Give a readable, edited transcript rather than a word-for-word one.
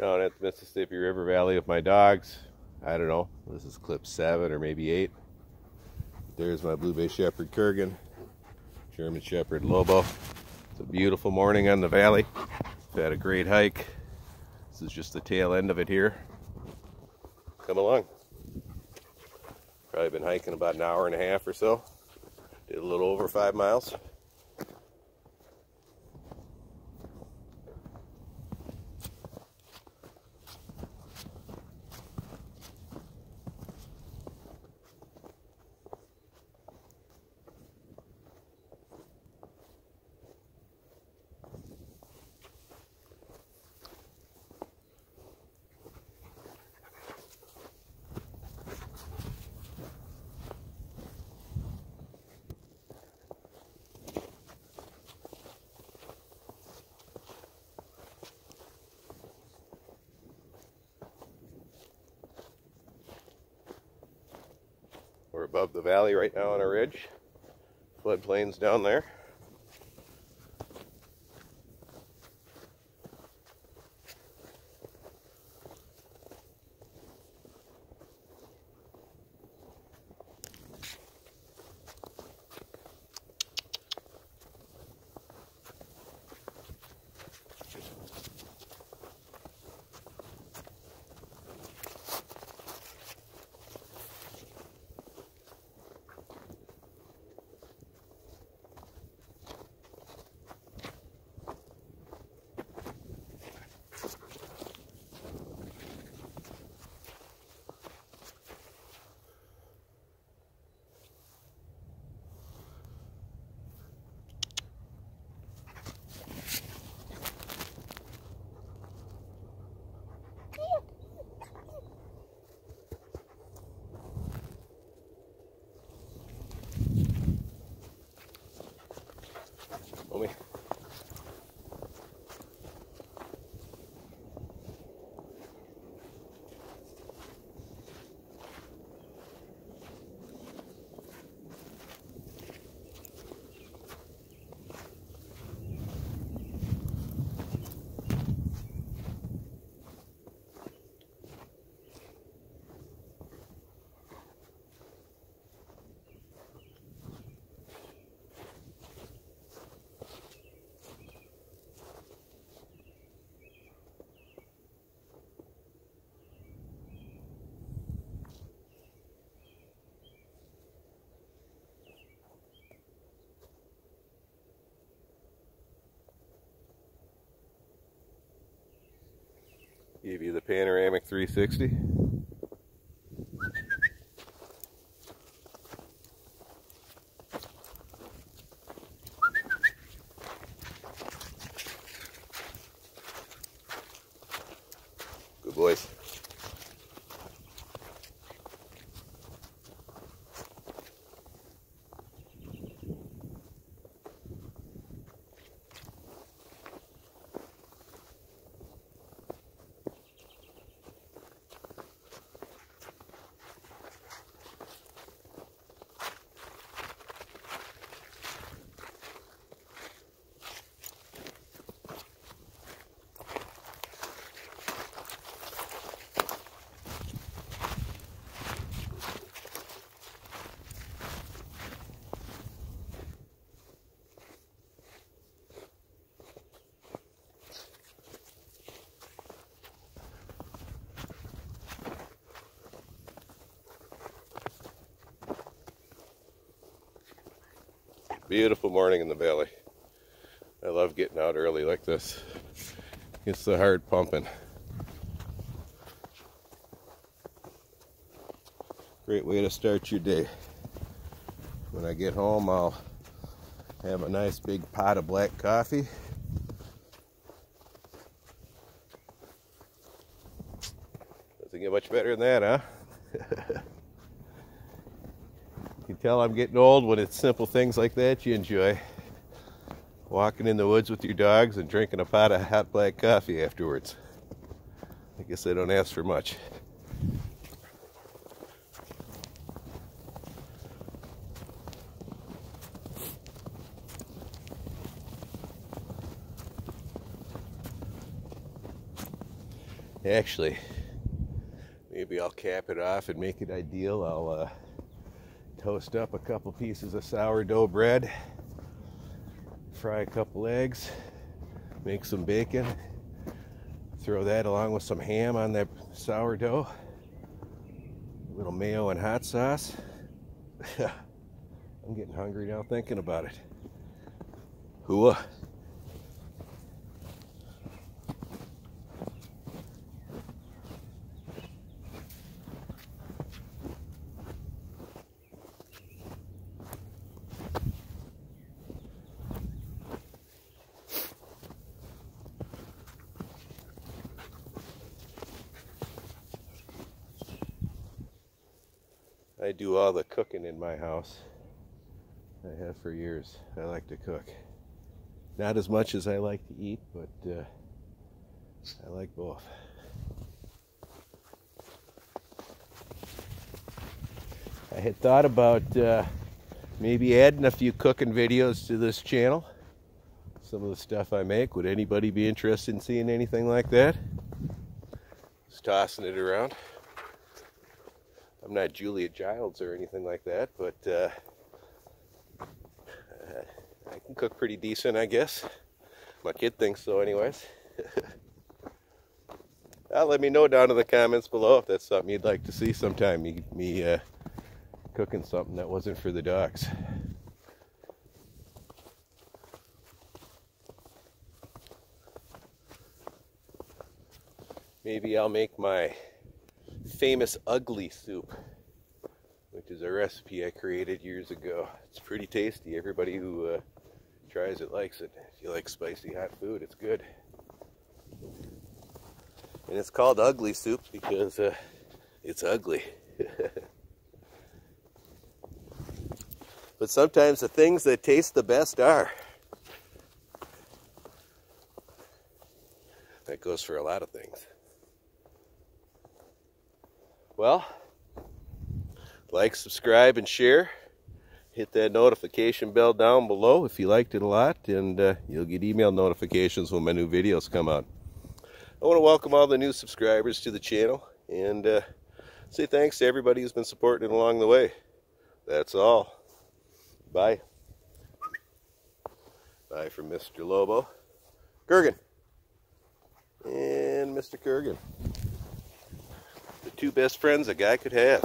down at the Mississippi River Valley with my dogs. I don't know, this is clip 7 or maybe 8. There's my Blue Bay Shepherd Kurgan, German Shepherd Lobo. It's a beautiful morning on the valley. We've had a great hike. This is just the tail end of it here. Come along. Probably been hiking about an hour and a half or so. Did a little over 5 miles. We're above the valley right now on a ridge. Floodplain's down there. Mommy. Give you the panoramic 360. Good boys. Beautiful morning in the valley. I love getting out early like this. Gets the heart pumping. Great way to start your day. When I get home, I'll have a nice big pot of black coffee. Doesn't get much better than that, huh? You can tell I'm getting old when it's simple things like that you enjoy. Walking in the woods with your dogs and drinking a pot of hot black coffee afterwards. I guess I don't ask for much. Actually, maybe I'll cap it off and make it ideal. I'll toast up a couple pieces of sourdough bread, fry a couple eggs, make some bacon, throw that along with some ham on that sourdough, a little mayo and hot sauce. I'm getting hungry now thinking about it. Hooah. I do all the cooking in my house. I have for years. I like to cook. Not as much as I like to eat, but I like both. I had thought about maybe adding a few cooking videos to this channel. Some of the stuff I make. Would anybody be interested in seeing anything like that? Just tossing it around. I'm not Julia Childs or anything like that, but I can cook pretty decent, I guess. My kid thinks so anyways. Let me know down in the comments below if that's something you'd like to see sometime, me cooking something that wasn't for the dogs. Maybe I'll make my famous ugly soup, which is a recipe I created years ago. It's pretty tasty. Everybody who tries it likes it. If you like spicy hot food, it's good. And it's called ugly soup because it's ugly. But sometimes the things that taste the best are. That goes for a lot of things. Well, like, subscribe, and share. Hit that notification bell down below if you liked it a lot, and you'll get email notifications when my new videos come out. I want to welcome all the new subscribers to the channel, and say thanks to everybody who's been supporting it along the way. That's all. Bye. Bye from Mr. Lobo. Kurgan. And Mr. Kurgan. The two best friends a guy could have.